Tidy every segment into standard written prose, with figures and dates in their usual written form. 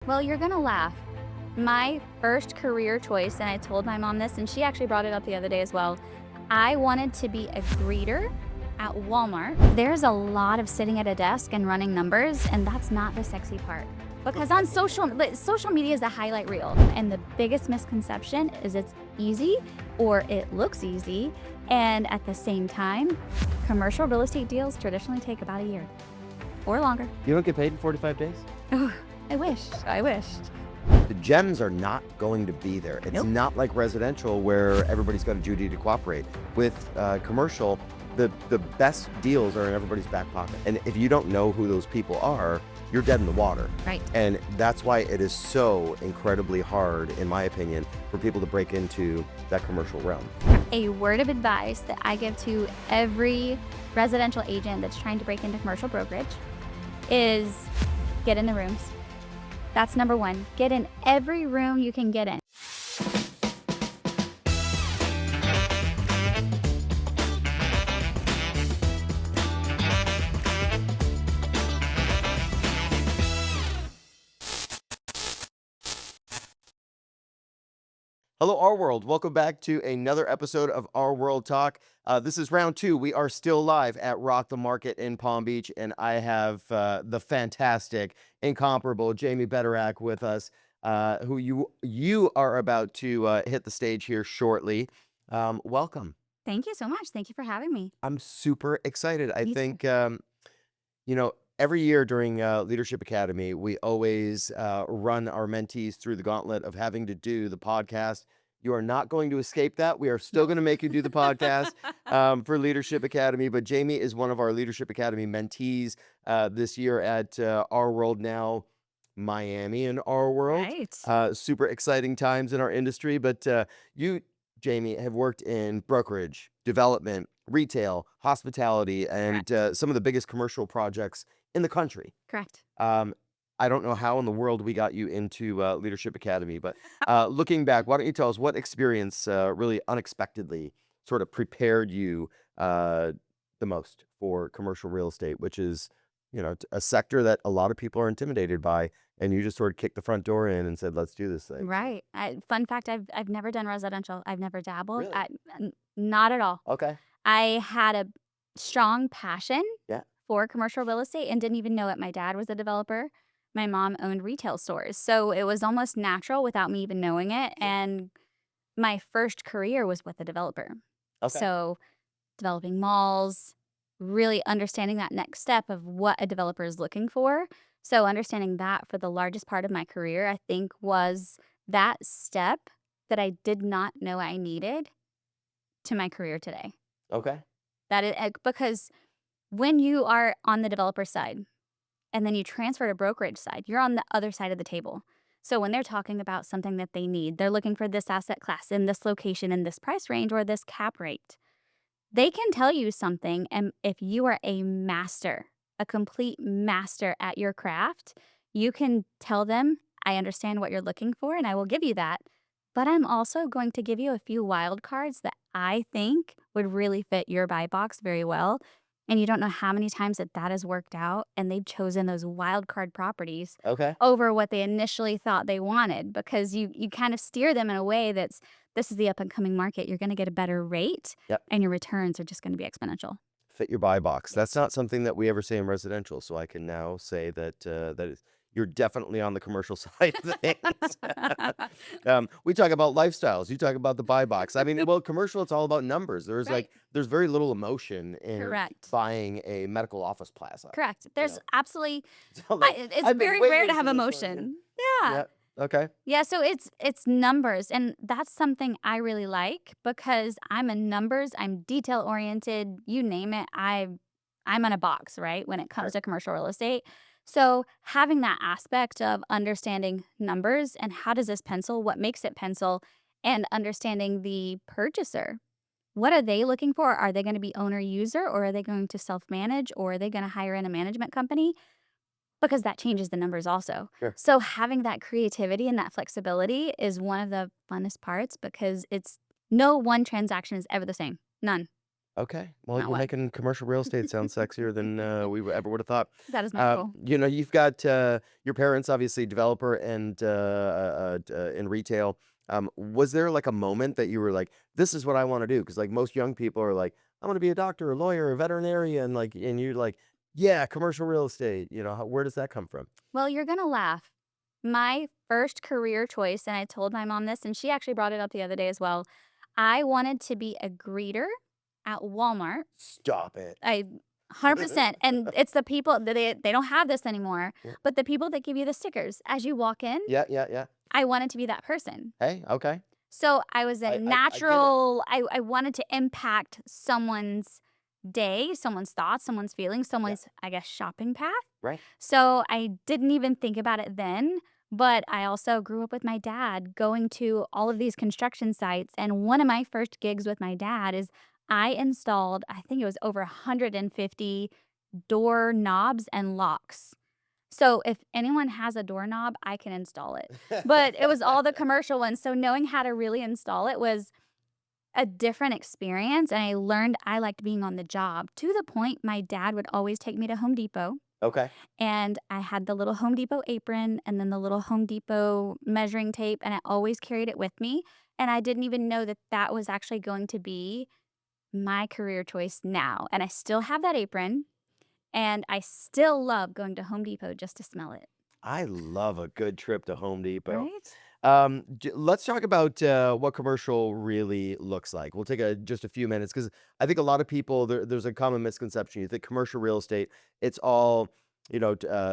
Well, you're going to laugh. My first career choice, and I told my mom this, and she actually brought it up the other day as well. I wanted to be a greeter at Walmart. There's a lot of sitting at a desk and running numbers, and that's not the sexy part. Because on social media is the highlight reel, and the biggest misconception is it's easy or it looks easy, and at the same time, commercial real estate deals traditionally take about a year or longer. You don't get paid in 45 days? Oh, I wished. The gems are not going to be there. It's not like residential where everybody's got a duty to cooperate. With commercial, the best deals are in everybody's back pocket. And if you don't know who those people are, you're dead in the water. Right. And that's why it is so incredibly hard, in my opinion, for people to break into that commercial realm. A word of advice that I give to every residential agent that's trying to break into commercial brokerage is get in the rooms. That's number one. Get in every room you can get in. Hello, RWorld. Welcome back to another episode of RWorld Talk. This is round 2. We are still live at Rock the Market in Palm Beach, and I have the fantastic, incomparable Jamie Bederak with us, who you are about to hit the stage here shortly. Welcome. Thank you so much. Thank you for having me. I'm super excited. I Me too. think, every year during Leadership Academy, we always run our mentees through the gauntlet of having to do the podcast. You are not going to escape that. We are still going to make you do the podcast for Leadership Academy. But Jamie is one of our Leadership Academy mentees this year at RWorld Now Miami and RWorld. Right. Super exciting times in our industry. But you, Jamie, have worked in brokerage, development, retail, hospitality, and some of the biggest commercial projects in the country. Correct. I don't know how in the world we got you into Leadership Academy, but looking back, why don't you tell us what experience really unexpectedly sort of prepared you the most for commercial real estate, which is, a sector that a lot of people are intimidated by, and you just sort of kicked the front door in and said, let's do this thing. Right. Fun fact, I've never done residential. I've never dabbled. Really? Not at all. Okay. I had a strong passion Yeah. for commercial real estate and didn't even know it. My dad was a developer. My mom owned retail stores. So it was almost natural without me even knowing it. And my first career was with a developer. Okay. So developing malls, really understanding that next step of what a developer is looking for. So understanding that for the largest part of my career, I think was that step that I did not know I needed to my career today. Okay. That is because when you are on the developer side and then you transfer to brokerage side, you're on the other side of the table. So when they're talking about something that they need, they're looking for this asset class in this location, in this price range, or this cap rate. They can tell you something, and if you are a master, a complete master at your craft, you can tell them, I understand what you're looking for, and I will give you that. But I'm also going to give you a few wild cards that I think would really fit your buy box very well. And you don't know how many times that has worked out, and they've chosen those wild card properties Okay. over what they initially thought they wanted, because you kind of steer them in a way that's, this is the up and coming market. You're going to get a better rate, Yep. and your returns are just going to be exponential. Fit your buy box. That's not something that we ever say in residential, so I can now say that you're definitely on the commercial side of things. We talk about lifestyles. You talk about the buy box. I mean, well, commercial, it's all about numbers. Right. There's very little emotion in Correct. buying a medical office plaza. Correct. There's absolutely, So, like, it's I've been very waiting rare to for have this one. emotion. Yeah. Yeah. Okay. Yeah, so it's numbers, and that's something I really like because I'm a numbers, I'm detail oriented, you name it. I'm on a box, right, when it comes to commercial real estate. So having that aspect of understanding numbers and how does this pencil, what makes it pencil, and understanding the purchaser. What are they looking for? Are they going to be owner user, or are they going to self-manage, or are they going to hire in a management company? Because that changes the numbers also. Sure. So having that creativity and that flexibility is one of the funnest parts, because it's no one transaction is ever the same. None. Okay. Well, Not you're what? making commercial real estate sound sexier than we ever would have thought. That is my goal. You've got your parents, obviously, developer and in retail. Was there like a moment that you were like, "This is what I want to do"? Because like most young people are like, "I want to be a doctor, a lawyer, a veterinarian," like, and you're like, "Yeah, commercial real estate." Where does that come from? Well, you're gonna laugh. My first career choice, and I told my mom this, and she actually brought it up the other day as well. I wanted to be a greeter at Walmart. Stop it. I 100%. And it's the people that they don't have this anymore, Yeah, but the people that give you the stickers as you walk in, yeah, yeah, yeah. I wanted to be that person. Hey, okay. So I was a I get it. natural, I wanted to impact someone's day, someone's thoughts, someone's feelings, Yeah, someone's, I guess, shopping path. right. So I didn't even think about it then, but I also grew up with my dad going to all of these construction sites. And one of my first gigs with my dad is I installed, I think it was over 150 door knobs and locks. So if anyone has a doorknob, I can install it. But it was all the commercial ones. So knowing how to really install it was a different experience. And I learned I liked being on the job to the point my dad would always take me to Home Depot. Okay. And I had the little Home Depot apron and then the little Home Depot measuring tape, and I always carried it with me. And I didn't even know that that was actually going to be my career choice now. And I still have that apron, and I still love going to Home Depot just to smell it. I love a good trip to Home Depot. Right? Let's talk about what commercial really looks like. We'll take just a few minutes because I think a lot of people there's a common misconception. You think commercial real estate, it's all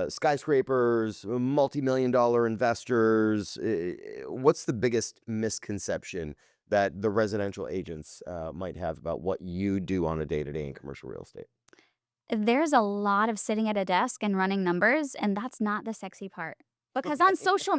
skyscrapers, multi-million-dollar investors. What's the biggest misconception that the residential agents might have about what you do on a day-to-day in commercial real estate? There's a lot of sitting at a desk and running numbers, and that's not the sexy part. Because on social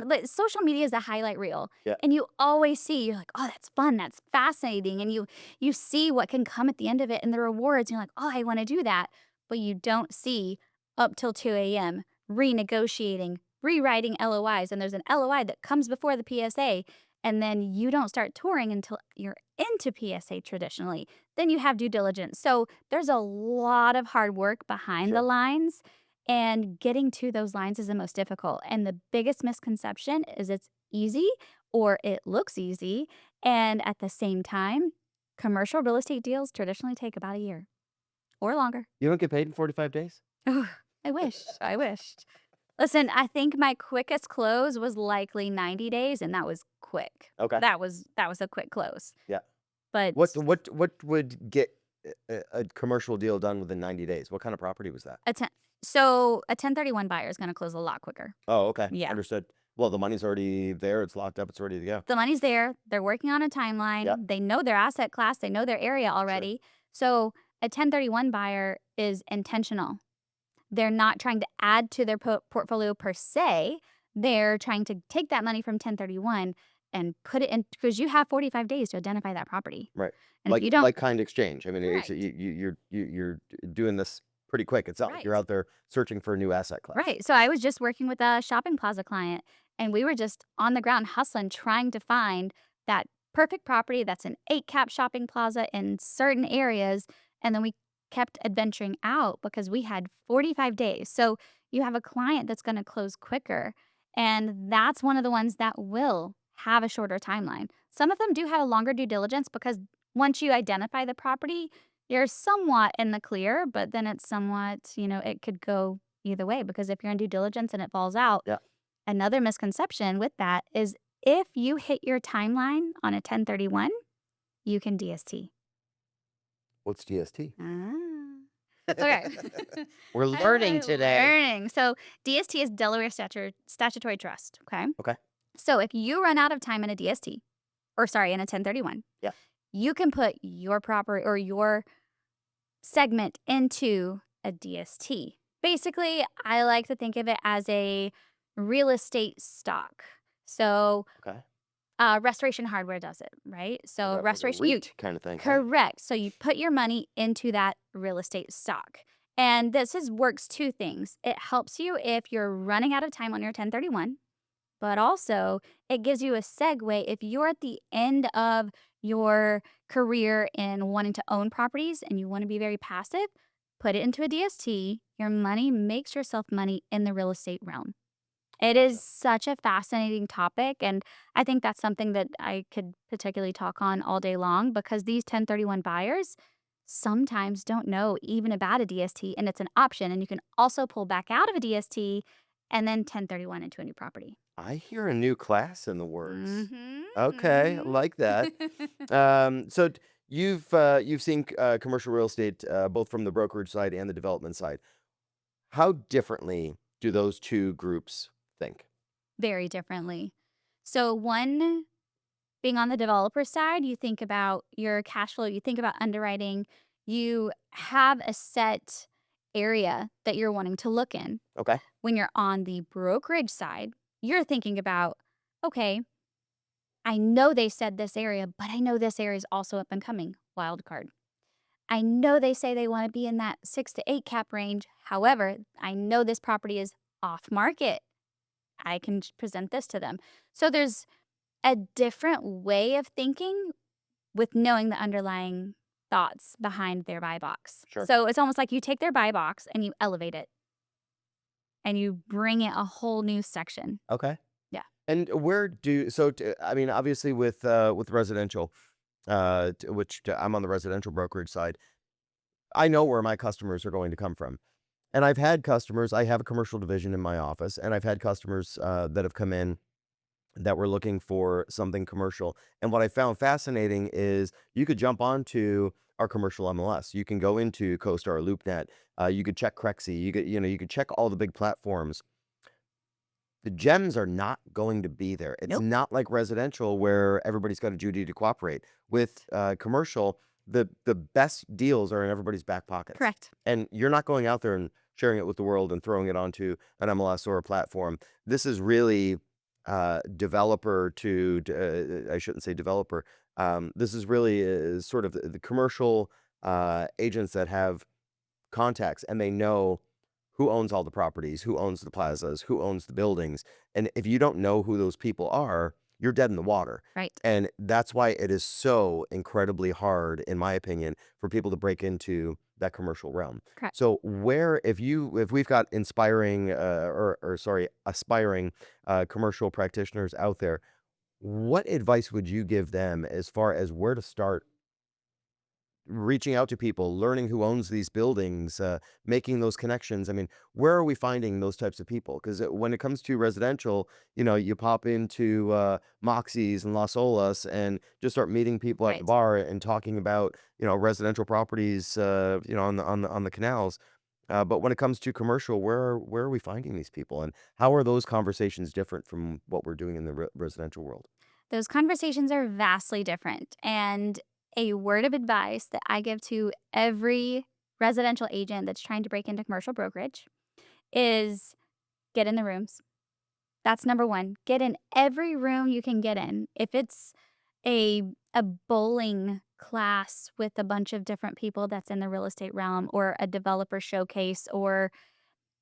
media is a highlight reel, Yeah. and you always see, you're like, "Oh, that's fun, that's fascinating," and you see what can come at the end of it and the rewards, and you're like, "Oh, I wanna do that." But you don't see up till 2 AM, renegotiating, rewriting LOIs, and there's an LOI that comes before the PSA, and then you don't start touring until you're into PSA traditionally. Then you have due diligence. So there's a lot of hard work behind the Sure. lines, and getting to those lines is the most difficult. And the biggest misconception is it's easy or it looks easy. And at the same time, commercial real estate deals traditionally take about a year or longer. You don't get paid in 45 days? Ugh, I wish. I wished. Listen, I think my quickest close was likely 90 days, and that was quick. Okay. That was a quick close. Yeah. But What would get a commercial deal done within 90 days? What kind of property was that? a ten so a 1031 buyer is gonna close a lot quicker. Oh, okay. Yeah. Understood. Well, the money's already there. It's locked up. It's ready to go. The money's there, they're working on a Yeah, timeline, they know their asset class, they know their area sure. already. So a 1031 buyer is intentional. They're not trying to add to their portfolio per se. They're trying to take that money from 1031 and put it in because you have 45 days to identify that property. Right. And if you don't, Like kind exchange. I mean, it's right, you're doing this pretty quick. It's not like you're right, out there searching for a new asset class. right. So I was just working with a shopping plaza client, and we were just on the ground hustling, trying to find that perfect property that's an 8 cap shopping plaza in certain areas. And then we kept adventuring out because we had 45 days. So you have a client that's going to close quicker. And that's one of the ones that will have a shorter timeline. Some of them do have a longer due diligence because once you identify the property, you're somewhat in the clear, but then it's somewhat, it could go either way because if you're in due diligence and it falls out, Yeah. another misconception with that is if you hit your timeline on a 1031, you can DST. What's GST? Ah. Okay. We're learning today. Learning. So DST is Delaware Statutory Trust. Okay. Okay. So if you run out of time in a DST, or sorry, in a 1031, Yeah. you can put your property or your segment into a DST. Basically, I like to think of it as a real estate stock. So Okay. Restoration Hardware does it, right? So Like a restoration, REIT kind of thing, right? correct. So you put your money into that real estate stock. And works two things. It helps you if you're running out of time on your 1031 but also it gives you a segue if you're at the end of your career in wanting to own properties and you want to be very passive, put it into a DST. Your money makes yourself money in the real estate realm. It Gotcha. is such a fascinating topic, and I think that's something that I could particularly talk on all day long because these 1031 buyers sometimes don't know even about a DST, and it's an option, and you can also pull back out of a DST and then 1031 into a new property. I hear a new class in the works. Mhm, Okay, I like that. mhm. You've seen commercial real estate both from the brokerage side and the development side. How differently do those two groups think? Very differently. So one, being on the developer side, you think about your cash flow, you think about underwriting, you have a set area that you're wanting to look in. Okay. When you're on the brokerage side, you're thinking about, okay, I know they said this area, but I know this area is also up and coming. Wild card. I know they say they want to be in that 6 to 8 cap range. However, I know this property is off market. I can present this to them. So there's a different way of thinking with knowing the underlying thoughts behind their buy box. Sure. So it's almost like you take their buy box and you elevate it and you bring it a whole new section. Okay. Yeah. And where do I mean, obviously with residential, I'm on the residential brokerage side. I know where my customers are going to come from. And I've had customers, I have a commercial division in my office, and I've had customers that have come in that were looking for something commercial. And what I found fascinating is you could jump onto our commercial MLS. You can go into CoStar, LoopNet. You could check Crexy. You could check all the big platforms. The gems are not going to be there. It's Nope. not like residential where everybody's got a duty to cooperate. With commercial, the best deals are in everybody's back pockets. Correct. And you're not going out there and sharing it with the world and throwing it onto an MLS or a platform. This is really developer to, I shouldn't say developer. This is really sort of the commercial agents that have contacts and they know who owns all the properties, who owns the plazas, who owns the buildings. And if you don't know who those people are, you're dead in the water. Right. And that's why it is so incredibly hard, in my opinion, for people to break into that commercial realm. Correct. So if we've got inspiring aspiring commercial practitioners out there, what advice would you give them as far as where to start reaching out to people, learning who owns these buildings, making those connections? I mean, where are we finding those types of people? Because when it comes to residential, you pop into Moxie's and Las Olas and just start meeting people at the Right. bar and talking about residential properties, on the canals. But when it comes to commercial, where are we finding these people, and how are those conversations different from what we're doing in the residential world? Those conversations are vastly different. And a word of advice that I give to every residential agent that's trying to break into commercial brokerage is get in the rooms. That's number one. Get in every room you can get in. If it's a bowling class with a bunch of different people that's in the real estate realm or a developer showcase, or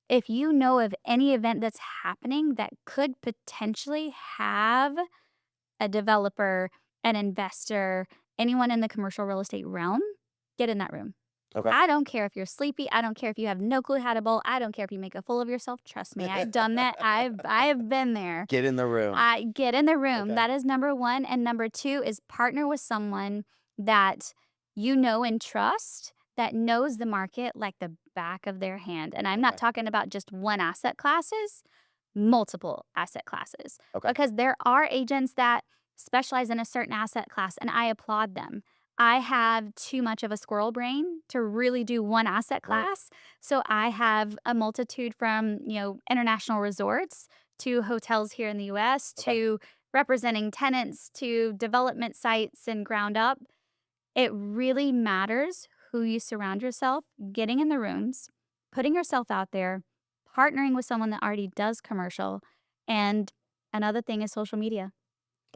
if you know of any event that's happening that could potentially have a developer, an investor, anyone in the commercial real estate realm, get in that room. Okay. I don't care if you're sleepy. I don't care if you have no clue how to bowl. I don't care if you make a fool of yourself. Trust me, I've done that. I've been there. Get in the room. I get in the room. Okay. That is number one. And number two is partner with someone that you know and trust that knows the market like the back of their hand. And I'm not Okay. talking about just one asset classes, multiple asset classes. Okay. Because there are agents that specialize in a certain asset class, and I applaud them. I have too much of a squirrel brain to really do one asset Right. class. So I have a multitude from, international resorts to hotels here in the US Okay. to representing tenants to development sites and ground up. It really matters who you surround yourself, getting in the rooms, putting yourself out there, partnering with someone that already does commercial. And another thing is social media.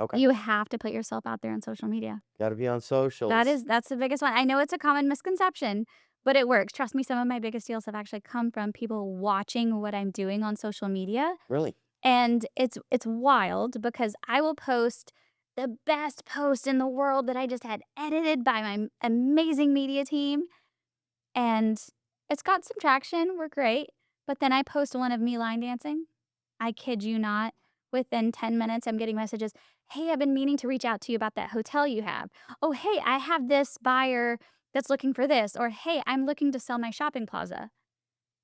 Okay. You have to put yourself out there on social media. Got to be on socials. That's the biggest one. I know it's a common misconception, but it works. Trust me, some of my biggest deals have actually come from people watching what I'm doing on social media Really? And it's wild because I will post the best post in the world that I just had edited by my amazing media team, and it's got some traction, we're great, but then I post one of me line dancing. I kid you not, within 10 minutes, I'm getting messages, "Hey, I've been meaning to reach out to you about that hotel you have." "Oh, hey, I have this buyer that's looking for this," or, "Hey, I'm looking to sell my shopping plaza,"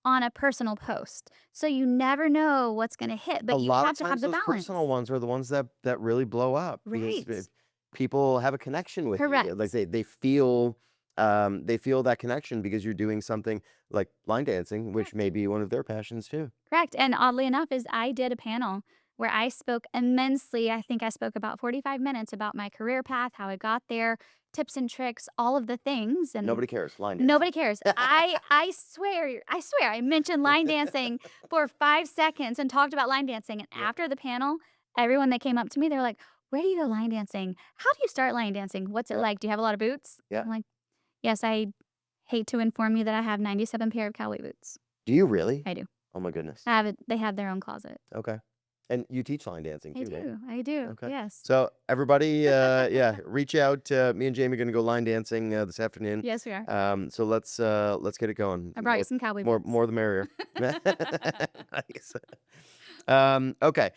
on a personal post. So you never know what's gonna hit, A but you lot of have to have times the those personal balance. ones are the ones that really blow up because Right. people have a connection with you. Like Correct. they feel that connection because you're doing something like line dancing, which may Correct. be one of their passions too. Correct, and oddly enough is I did a panel where I spoke immensely. I think I spoke about 45 minutes about my career path, how I got there, tips and tricks, all of the things, and Nobody cares. Line dancing. nobody cares. I swear I mentioned line dancing for 5 seconds and talked about line dancing, and Yeah. after the panel, everyone that came up to me, they're like, "Where do you go line dancing? How do you start line dancing? What's it Yeah. like? Do you have a lot of boots?" Yeah. I'm like, "Yes, I hate to inform you that I have 97 pair of cowboy boots." Do you really? I do. Oh my goodness. I have it they have their own closet. Okay. And you teach line dancing too, don't you? I do, Okay. yes. So everybody, yeah, reach out. Me and Jamie are gonna go line dancing this afternoon. Yes, we are. So let's get it going. I brought you some cowboy More, boots. more the merrier. Nice. Okay.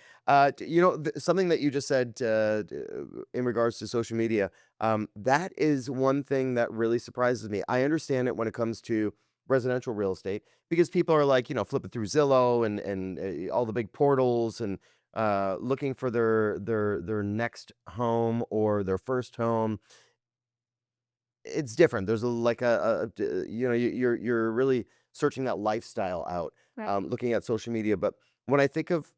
Something that you just said in regards to social media, that is one thing that really surprises me. I understand it when it comes to residential real estate because people are like, flipping through Zillow and all the big portals and looking for their next home or their first home. It's different. There's like you're really searching that lifestyle out, Right. looking at social media. But when I think of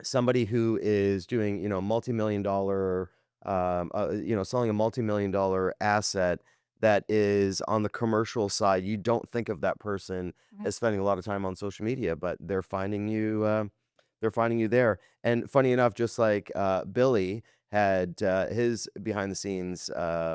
somebody who is doing, multi-million dollar, selling a multi-million dollar asset that is on the commercial side, you don't think of that person Right. as spending a lot of time on social media, but they're finding you there. And funny enough, just like Billy had his behind the scenes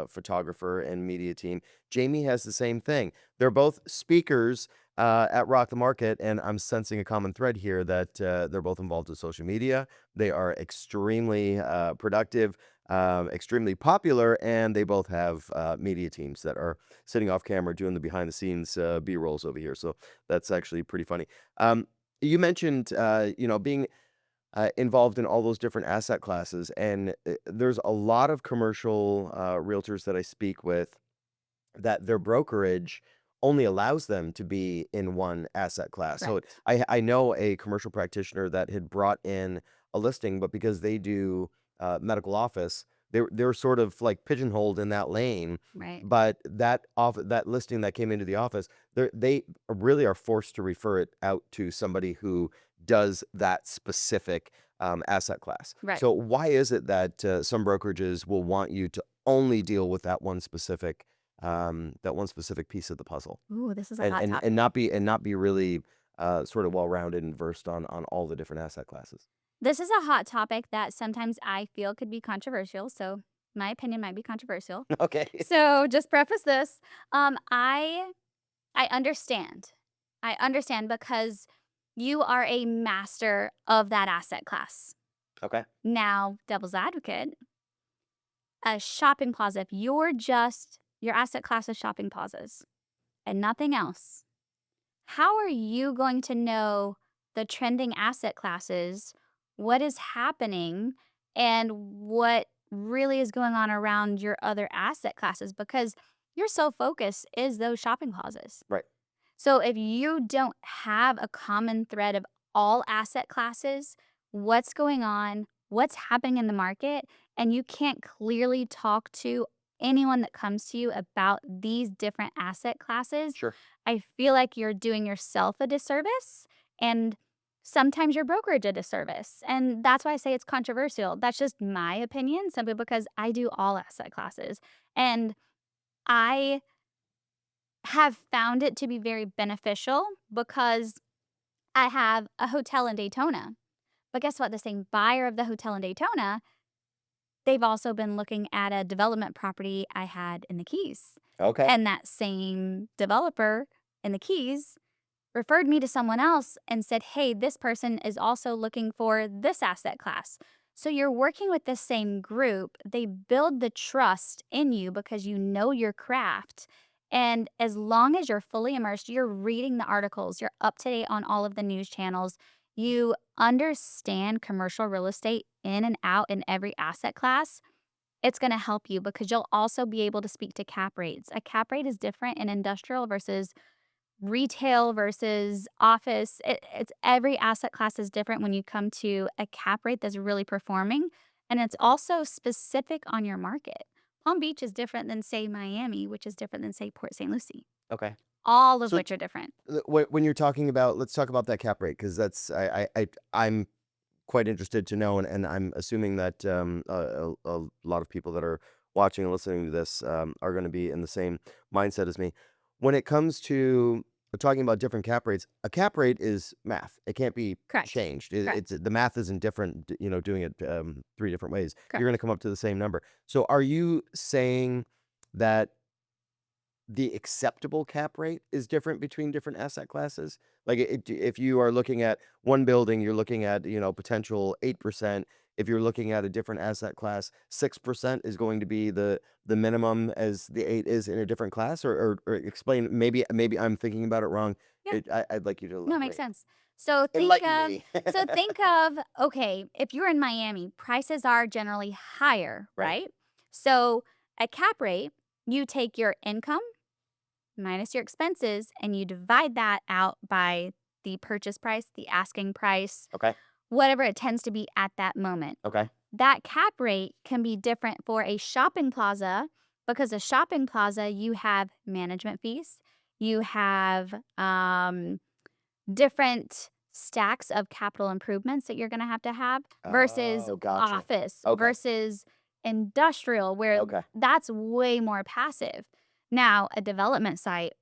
photographer and media team, Jamie has the same thing. They're both speakers at Rock the Market, and I'm sensing a common thread here that they're both involved in social media. They are extremely productive, extremely popular, and they both have media teams that are sitting off camera doing the behind the scenes B rolls over here. So that's actually pretty funny. You mentioned, being involved in all those different asset classes, and there's a lot of commercial realtors that I speak with that their brokerage only allows them to be in one asset class. So Correct. I know a commercial practitioner that had brought in a listing, but because they do medical office, they're sort of like pigeonholed in that lane. Right. But that listing that came into the office, they really are forced to refer it out to somebody who does that specific asset class. Right. So why is it that some brokerages will want you to only deal with that one specific piece of the puzzle, Ooh, this is a and hot and topic. and not be really sort of well-rounded and versed on all the different asset classes. This is a hot topic that sometimes I feel could be controversial, so my opinion might be controversial. Okay. So, just preface this, I understand. I understand because you are a master of that asset class. Okay. Now, devil's advocate, a shopping plaza, if your asset class is shopping plazas and nothing else, how are you going to know the trending asset classes, what is happening, and what really is going on around your other asset classes? Because your sole focus is those shopping plazas. Right. So if you don't have a common thread of all asset classes, what's going on, what's happening in the market, and you can't clearly talk to anyone that comes to you about these different asset classes, Sure. I feel like you're doing yourself a disservice and sometimes your brokerage a disservice. And that's why I say it's controversial. That's just my opinion, simply because I do all asset classes. And I have found it to be very beneficial because I have a hotel in Daytona. But guess what? The same buyer of the hotel in Daytona, they've also been looking at a development property I had in the Keys. Okay. And that same developer in the Keys referred me to someone else and said, hey, this person is also looking for this asset class. So you're working with the same group. They build the trust in you because you know your craft. And as long as you're fully immersed, you're reading the articles, you're up to date on all of the news channels, you understand commercial real estate in and out in every asset class, it's going to help you because you'll also be able to speak to cap rates. A cap rate is different in industrial versus retail versus office. It's every asset class is different when you come to a cap rate that's really performing. And it's also specific on your market. Palm Beach is different than, say, Miami, which is different than, say, Port St. Lucie, Okay. all of So which are different. when you're talking about, let's talk about that cap rate, because I'm quite interested to know, and I'm assuming that a lot of people that are watching and listening to this are going to be in the same mindset as me. When it comes to talking about different cap rates, a cap rate is math. It can't be Correct. changed. Correct. It's the math isn't different. Doing it three different ways, you're Correct. going to come up to the same number. So, are you saying that the acceptable cap rate is different between different asset classes? Like if you are looking at one building, you're looking at, potential 8%. If you're looking at a different asset class, 6% is going to be the minimum as the 8 is in a different class, or explain, maybe I'm thinking about it wrong. Yeah. I'd like you to No, it makes elaborate. sense. So Enlighten me. think of, okay, if you're in Miami, prices are generally higher, Right. right? So at cap rate, you take your income minus your expenses and you divide that out by the purchase price, the asking price, Okay. whatever it tends to be at that moment. Okay. That cap rate can be different for a shopping plaza because a shopping plaza, you have management fees, you have different stacks of capital improvements that you're going to have versus Oh, gotcha. office Okay. versus industrial, where Okay. that's way more passive. Now, a development site,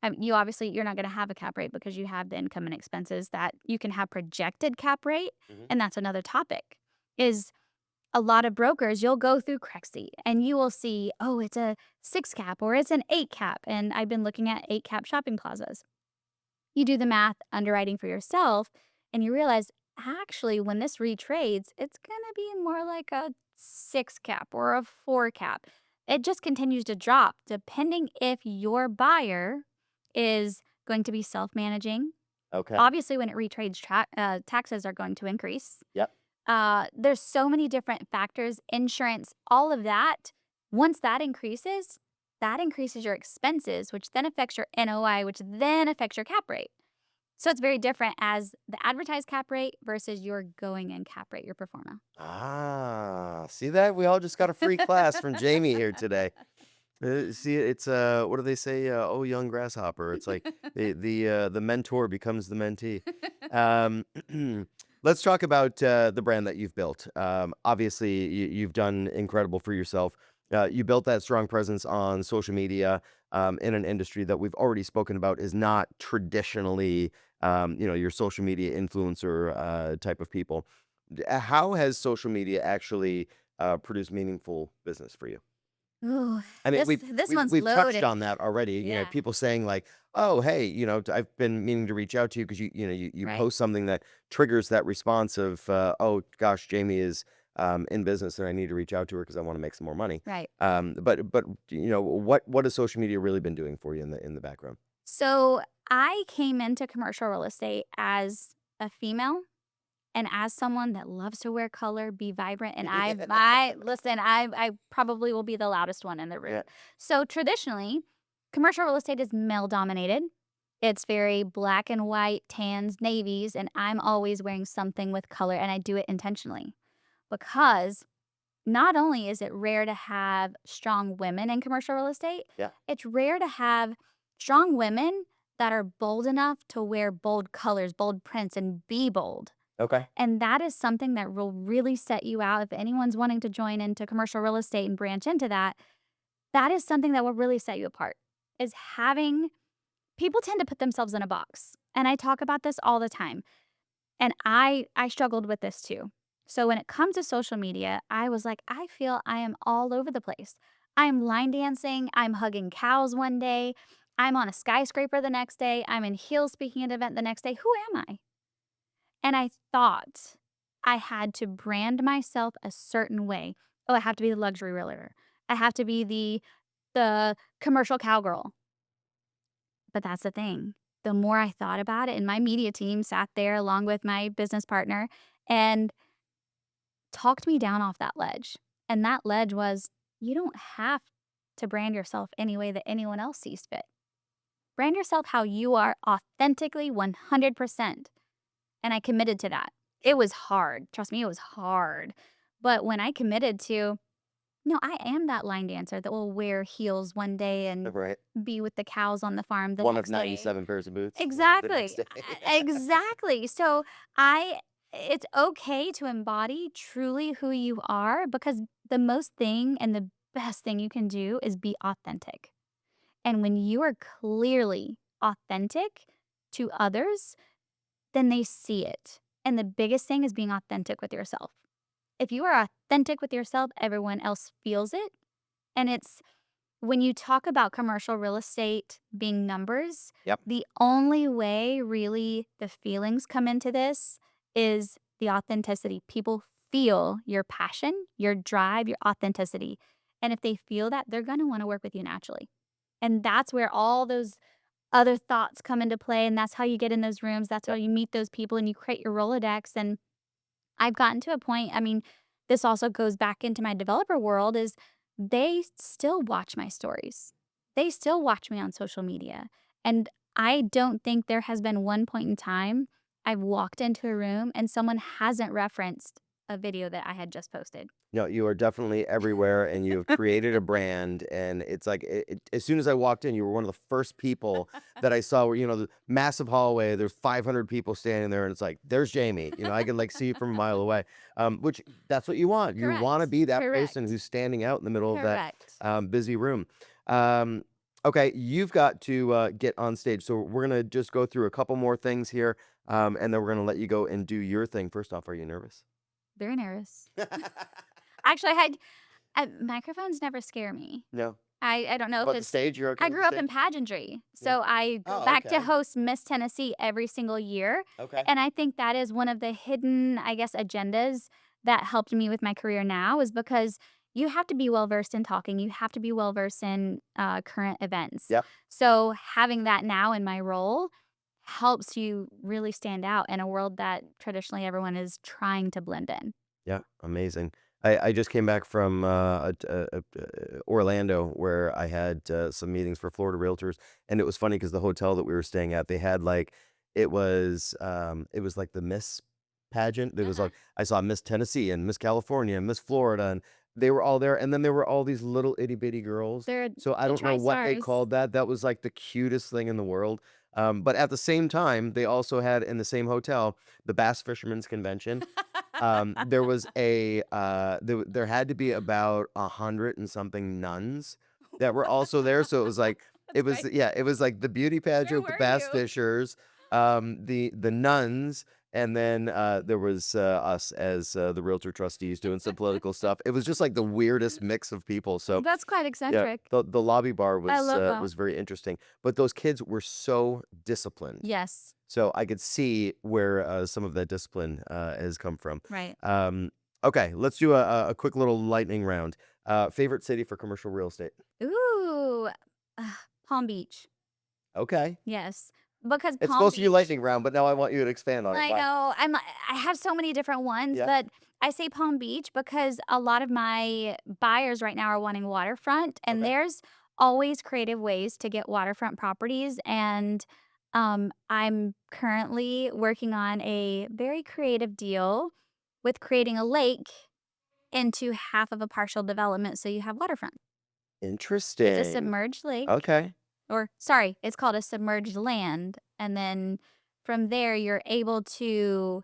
you're not going to have a cap rate because you have the income and expenses that you can have projected cap rate. Mhm. And that's another topic is a lot of brokers, you'll go through Crexy and you will see, oh, it's a 6 cap or it's an 8 cap. And I've been looking at 8 cap shopping plazas. You do the math underwriting for yourself and you realize actually when this retrades, it's going to be more like a 6 cap or a 4 cap. It just continues to drop depending if your buyer is going to be self-managing. Okay. Obviously, when it retrades, taxes are going to increase. Yep. There's so many different factors, insurance, all of that. Once that increases your expenses, which then affects your NOI, which then affects your cap rate. So it's very different as the advertised cap rate versus your going in cap rate, your pro forma. See that? We all just got a free class from Jamie here today. See, it's what do they say? Oh, young grasshopper. It's like the mentor becomes the mentee. Let's talk about the brand that you've built. Obviously, you've done incredible for yourself. You built that strong presence on social media in an industry that we've already spoken about is not traditionally, your social media influencer type of people. How has social media actually produced meaningful business for you? Ooh, I mean, this one's we've touched loaded. on that already. Yeah. People saying like, "Oh, hey, I've been meaning to reach out to you because you Right. post something that triggers that response of, oh gosh, Jamie is in business and I need to reach out to her because I want to make some more money." Right. But what has social media really been doing for you in the background? So I came into commercial real estate as a female and as someone that loves to wear color, be vibrant, and I probably will be the loudest one in the room. Yeah. So traditionally, commercial real estate is male dominated. It's very black and white, tans, navies, and I'm always wearing something with color, and I do it intentionally because not only is it rare to have strong women in commercial real estate, Yeah. it's rare to have strong women that are bold enough to wear bold colors, bold prints, and be bold. Okay. And that is something that will really set you out. If anyone's wanting to join into commercial real estate and branch into that, that is something that will really set you apart. Is having people tend to put themselves in a box. And I talk about this all the time. And I struggled with this too. So when it comes to social media, I was like, I feel I am all over the place. I'm line dancing, I'm hugging cows one day, I'm on a skyscraper the next day. I'm in heels speaking at an event the next day. Who am I? And I thought I had to brand myself a certain way. Oh, I have to be the luxury realtor. I have to be the commercial cowgirl. But that's the thing. The more I thought about it, and my media team sat there along with my business partner and talked me down off that ledge. And that ledge was, you don't have to brand yourself any way that anyone else sees fit. Brand yourself how you are authentically 100%. And I committed to that. It was hard. Trust me, it was hard. But when I committed to, no, I am that line dancer that will wear heels one day and Right. be with the cows on the farm the One of next day. 97 pairs of boots. The next Exactly. day. Exactly. So it's okay to embody truly who you are, because the most thing and the best thing you can do is be authentic. And when you are clearly authentic to others, then they see it. And the biggest thing is being authentic with yourself. If you are authentic with yourself, everyone else feels it. And it's when you talk about commercial real estate being numbers, Yep. the only way really the feelings come into this is the authenticity. People feel your passion, your drive, your authenticity. And if they feel that, they're going to want to work with you naturally. And that's where all those other thoughts come into play. And that's how you get in those rooms. That's how you meet those people and you create your Rolodex. And I've gotten to a point, I mean, this also goes back into my developer world, is they still watch my stories. They still watch me on social media. And I don't think there has been one point in time I've walked into a room and someone hasn't referenced a video that I had just posted. No, you are definitely everywhere, and you have created a brand. And it's like, as soon as I walked in, you were one of the first people that I saw. Where the massive hallway, there's 500 people standing there, and it's like, there's Jamie. I can like see it from a mile away. Which that's what you want. You want to Correct. be that person Correct. who's standing out in the middle of that Correct. busy room. Okay, you've got to get on stage, so we're gonna just go through a couple more things here, and then we're gonna let you go and do your thing. First off, are you nervous? Very nervous. Actually, microphones never scare me. No. I don't know if But the it's stage, you're okay I with grew the up in stage? pageantry, Yeah. so I go Oh, back to okay. host Miss Tennessee every single year, Okay. and I think that is one of the hidden, I guess, agendas that helped me with my career now, is because you have to be well-versed in talking, you have to be well-versed in, current events. Yep. So having that now in my role helps you really stand out in a world that traditionally everyone is trying to blend in. Yeah, amazing. I just came back from Orlando, where I had some meetings for Florida Realtors, and it was funny because the hotel that we were staying at, they had like it was like the Miss pageant. There was Uh-huh. like I saw Miss Tennessee and Miss California and Miss Florida, and they were all there, and then there were all these little itty bitty girls. They're So I the don't know what they Tri-Stars. called that. That was like the cutest thing in the world. But at the same time, they also had in the same hotel the Bass Fishermen's Convention. There was there had to be about 100 and something nuns that were also there. So it was like That's right. it was like the beauty Where pageant with the were bass you? fishers, the nuns, and then there was us as the realtor trustees doing some political stuff. It was just like the weirdest mix of people. So That's quite yeah, eccentric. the lobby bar I love that. was very interesting. But those kids were so disciplined. Yes, So I could see where some of that discipline has come from. right. Okay, let's do a quick little lightning round. Favorite city for commercial real estate? Ooh, Palm Beach. Okay. Yes, because It's Palm supposed to be Beach, lightning round, but now I want you to expand on it. I Why? know, I have so many different ones, Yeah. but I say Palm Beach because a lot of my buyers right now are wanting waterfront, and Okay. there's always creative ways to get waterfront properties, and, I'm currently working on a very creative deal with creating a lake into half of a partial development so you have waterfront. It's a Interesting. submerged lake, Okay. or sorry, it's called a submerged land, and then from there, you're able to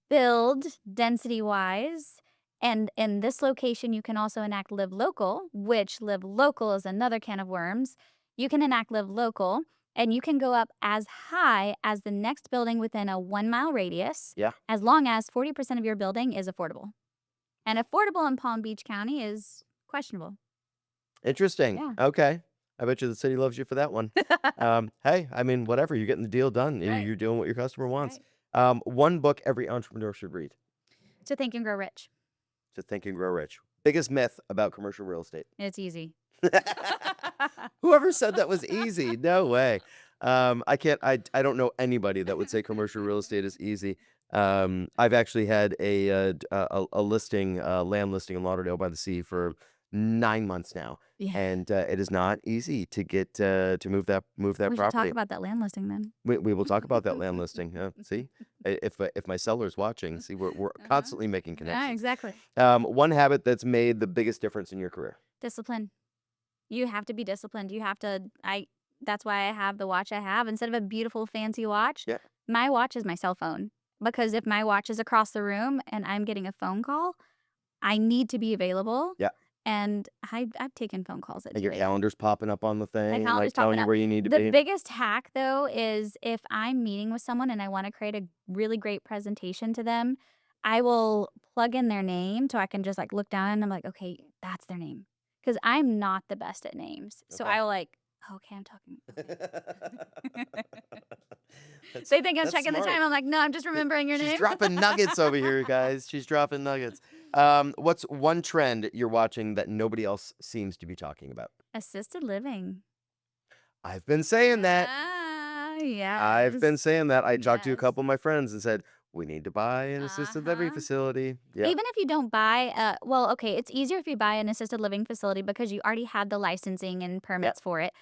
build density-wise, and in this location, you can also enact Live Local, which Live Local is another can of worms. You can enact Live Local, and you can go up as high as the next building within a 1-mile radius, Yeah. as long as 40% of your building is affordable. And affordable in Palm Beach County is questionable. Interesting. Yeah. Okay. I bet you the city loves you for that one. Hey, I mean, whatever. You're getting the deal done. You're doing what your customer wants. Right. One book every entrepreneur should read. To Think and Grow Rich. To Think and Grow Rich. Biggest myth about commercial real estate. It's easy. Whoever said that was easy? No way. I can't. I don't know anybody that would say commercial real estate is easy. I've actually had a listing, land listing in Lauderdale by the Sea for 9 months now, Yeah. and it is not easy to get to move that We should talk property. about that land listing then. We will talk about that land listing. See, if my seller's watching, see, we're constantly making Yeah, connections. exactly. One habit that's made the biggest difference in your career. Discipline. You have to be disciplined. You have to. That's why I have the watch I have instead of a beautiful fancy watch. Yeah. My watch is my cell phone, because if my watch is across the room and I'm getting a phone call, I need to be available. Yeah. And I've taken phone calls at And your 2 a.m. calendar's popping up on the thing, calendar's like telling popping you up. where you need to The be. biggest hack, though, is if I'm meeting with someone and I want to create a really great presentation to them, I will plug in their name so I can just like look down and I'm like, okay, that's their name. Because I'm not the best at names. So Okay. I will like, okay, I'm talking. They think I'm That's checking the smart. time. I'm like, no, I'm just remembering your She's name. dropping nuggets over here, guys. She's dropping nuggets. What's one trend you're watching that nobody else seems to be talking about? Assisted living. I've been saying that. Yeah. I've been saying that. I talked to a Yes. couple of my friends and said, we need to buy an assisted living Uh-huh. facility. Yeah. Even if you don't buy, well, okay, it's easier if you buy an assisted living facility because you already had the licensing and permits for it.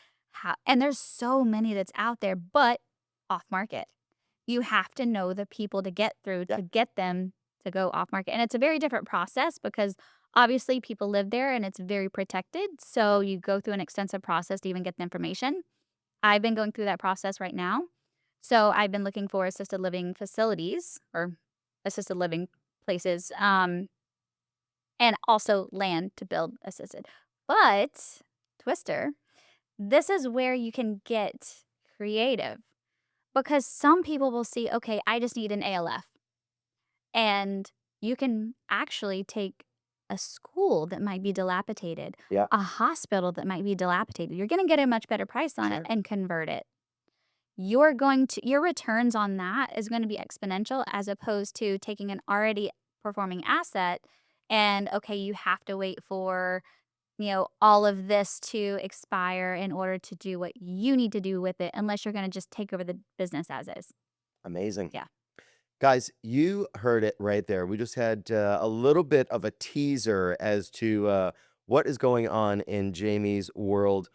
And there's so many that's out there, but off market. You have to know the people to get through Yeah. to get them to go off market. And it's a very different process because obviously people live there and it's very protected. So you go through an extensive process to even get the information. I've been going through that process right now. So I've been looking for assisted living facilities or assisted living places, and also land to build assisted. But, Twister, this is where you can get creative because some people will see, okay, I just need an ALF. And you can actually take a school that might be dilapidated, Yeah. a hospital that might be dilapidated. You're going to get a much better price on Sure. it and convert it. Your returns on that is going to be exponential as opposed to taking an already performing asset and, okay, you have to wait for, all of this to expire in order to do what you need to do with it, unless you're going to just take over the business as is. Amazing. Yeah. Guys, you heard it right there. We just had a little bit of a teaser as to what is going on in Jamie's world.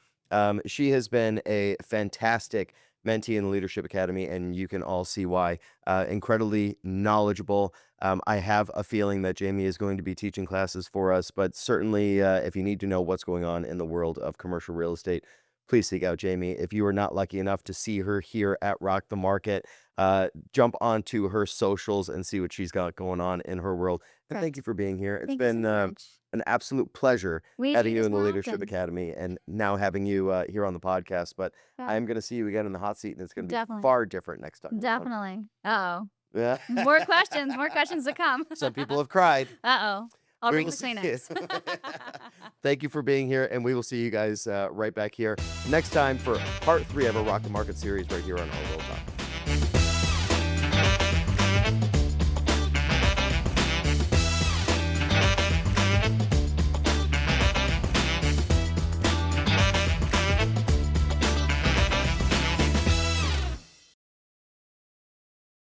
She has been a fantastic mentee in the Leadership Academy, and you can all see why. Incredibly knowledgeable. I have a feeling that Jamie is going to be teaching classes for us, but certainly if you need to know what's going on in the world of commercial real estate, please seek out Jamie. If you are not lucky enough to see her here at Rock the Market, jump onto her socials and see what she's got going on in her world. And thank you for being here. It's Thank you so been much. an absolute pleasure We having need you this in the more Leadership often. Academy and now having you here on the podcast. But Yeah. I am going to see you again in the hot seat, and it's going to be Definitely. far different next time. Definitely. Uh-oh. Yeah. More questions to come. Some people have cried. Uh-oh. I'll We bring will the see Kleenex. Thank you for being here, and we will see you guys right back here next time for part 3 of our Rock the Market series right here on RWorld Talk.